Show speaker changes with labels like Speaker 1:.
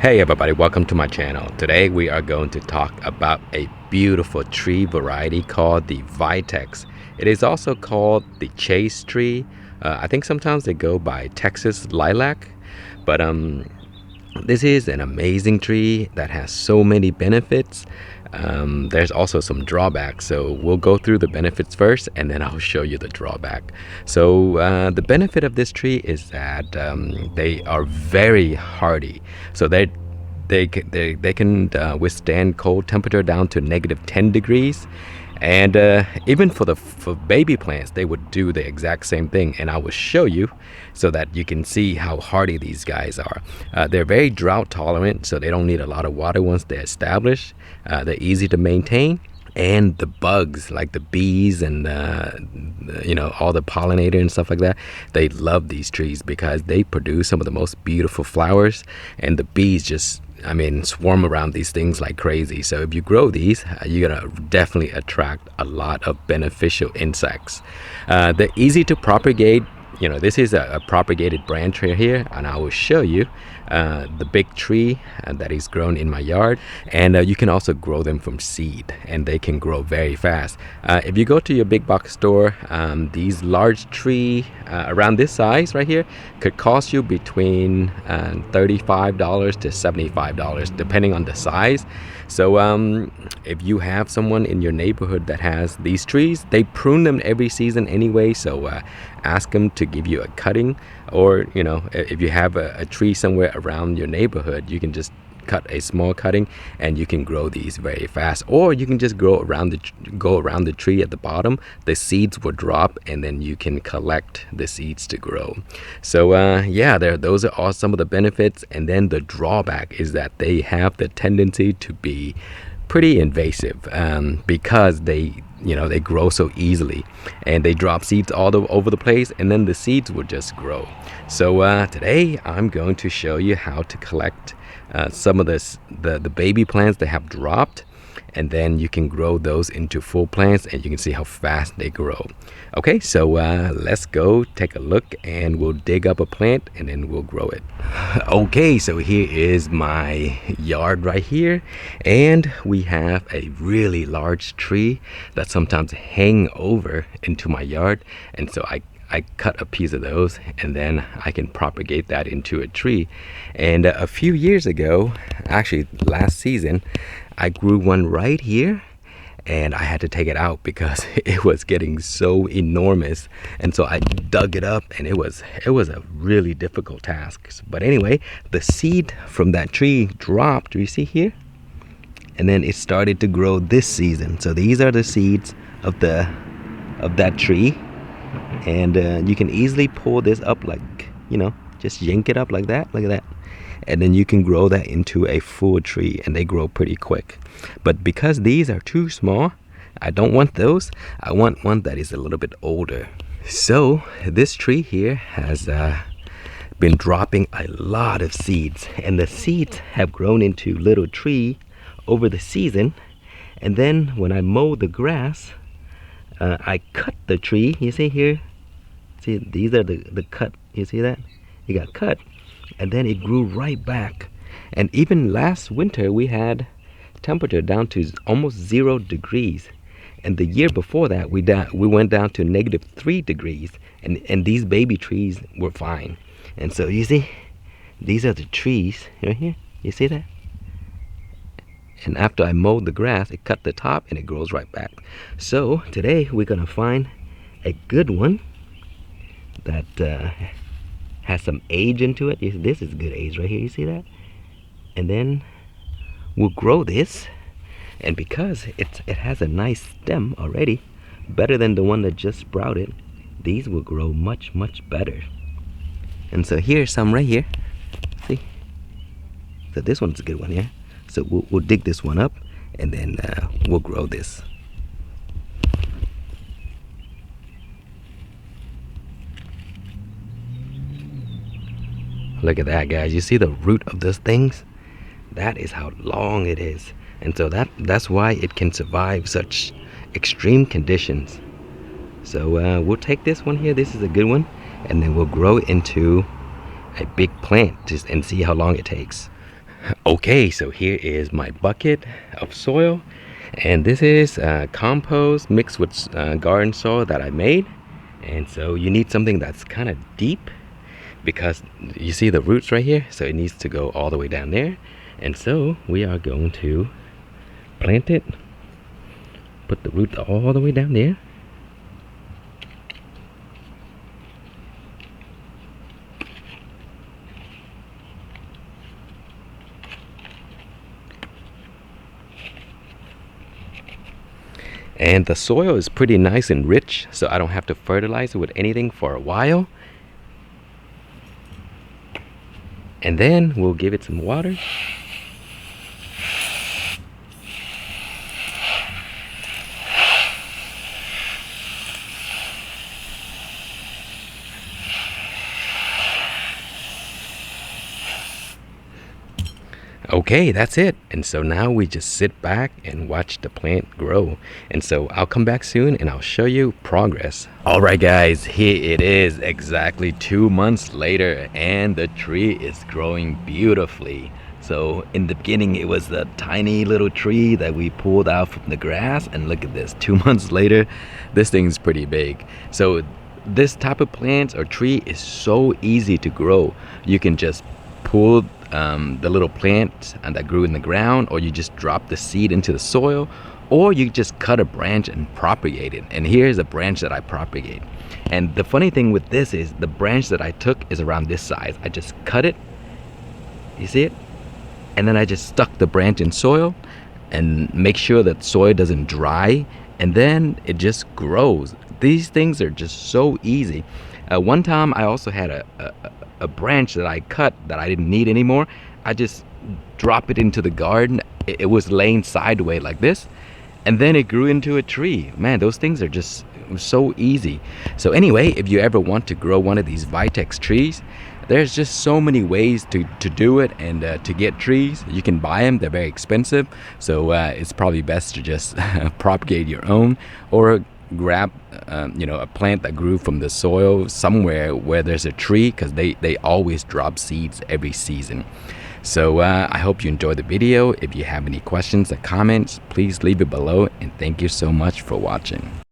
Speaker 1: Hey everybody, welcome to my channel. Today we are going to talk about a beautiful tree variety called the Vitex. It is also called the Chaste tree. I think sometimes they go by Texas lilac, but this is an amazing tree that has so many benefits. There's also some drawbacks, so we'll go through the benefits first and then I'll show you the drawback. So the benefit of this tree is that they are very hardy. So they can withstand cold temperature down to -10 degrees, and even for baby plants they would do the exact same thing, and I will show you so that you can see how hardy these guys are. They're very drought tolerant, so they don't need a lot of water once they're established. They're easy to maintain, and the bugs like the bees and all the pollinator and stuff like that, they love these trees because they produce some of the most beautiful flowers, and the bees just swarm around these things like crazy. So if you grow these, you're gonna definitely attract a lot of beneficial insects. They're easy to propagate. This is a propagated branch right here, and I will show you the big tree that is grown in my yard, and you can also grow them from seed, and they can grow very fast. If you go to your big box store, these large tree around this size right here could cost you between $35 to $75 depending on the size. So if you have someone in your neighborhood that has these trees, they prune them every season anyway, so ask them to give you a cutting, or if you have a tree somewhere around your neighborhood, you can just cut a small cutting and you can grow these very fast. Or you can just go around the tree at the bottom. The seeds will drop and then you can collect the seeds to grow. So those are all some of the benefits. And then the drawback is that they have the tendency to be pretty invasive, because they grow so easily, and they drop seeds all over the place, and then the seeds will just grow. So today I'm going to show you how to collect some of the baby plants that have dropped, and then you can grow those into full plants, and you can see how fast they grow. Okay, so let's go take a look, and we'll dig up a plant and then we'll grow it. Okay, so here is my yard right here, and we have a really large tree that sometimes hang over into my yard, and so I cut a piece of those, and then I can propagate that into a tree. And a few years ago, actually last season, I grew one right here, and I had to take it out because it was getting so enormous, and so I dug it up, and it was a really difficult task. But anyway, the seed from that tree dropped, do you see here? And then it started to grow this season. So these are the seeds of that tree, and you can easily pull this up, like just yank it up like that. Look at that. And then you can grow that into a full tree, and they grow pretty quick. But because these are too small, I don't want those. I want one that is a little bit older. So this tree here has been dropping a lot of seeds, and the seeds have grown into little tree over the season. And then when I mow the grass, I cut the tree. You see here? See, these are the cut. You see that? It got cut, and then it grew right back. And even last winter we had temperature down to almost 0 degrees, and the year before that we went down to -3 degrees, and these baby trees were fine. And so you see, these are the trees right here. You see that? And after I mowed the grass, it cut the top and it grows right back. So today we're gonna find a good one that has some age into it. This is good age right here, you see that? And then we'll grow this, and because it has a nice stem already, better than the one that just sprouted, these will grow much better. And so here's some right here, see? So this one's a good one here. So we'll dig this one up, and then we'll grow this. Look at that, guys. You see the root of those things? That is how long it is. And so that's why it can survive such extreme conditions. So we'll take this one here. This is a good one. And then we'll grow it into a big plant and see how long it takes. Okay, so here is my bucket of soil, and this is compost mixed with garden soil that I made. And so you need something that's kind of deep, because you see the roots right here, so it needs to go all the way down there. And so we are going to plant it, put the root all the way down there. And the soil is pretty nice and rich, so I don't have to fertilize it with anything for a while. And then we'll give it some water. Okay, that's it. And so now we just sit back and watch the plant grow. And so I'll come back soon and I'll show you progress. All right, guys, here it is exactly 2 months later, and the tree is growing beautifully. So in the beginning, it was a tiny little tree that we pulled out from the grass, and look at this, 2 months later, this thing's pretty big. So this type of plant or tree is so easy to grow. You can just pull the little plant that grew in the ground, or you just drop the seed into the soil, or you just cut a branch and propagate it. And here's a branch that I propagate. And the funny thing with this is the branch that I took is around this size. I just cut it, you see it, and then I just stuck the branch in soil and make sure that soil doesn't dry, and then it just grows. These things are just so easy. One time I also had a branch that I cut that I didn't need anymore. I just drop it into the garden. It was laying sideways like this, and then it grew into a tree. Man, those things are just so easy. So anyway, if you ever want to grow one of these Vitex trees, there's just so many ways to do it, and to get trees. You can buy them, they're very expensive, so it's probably best to just propagate your own, or grab a plant that grew from the soil somewhere where there's a tree, because they always drop seeds every season. So I hope you enjoyed the video. If you have any questions or comments, please leave it below, and thank you so much for watching.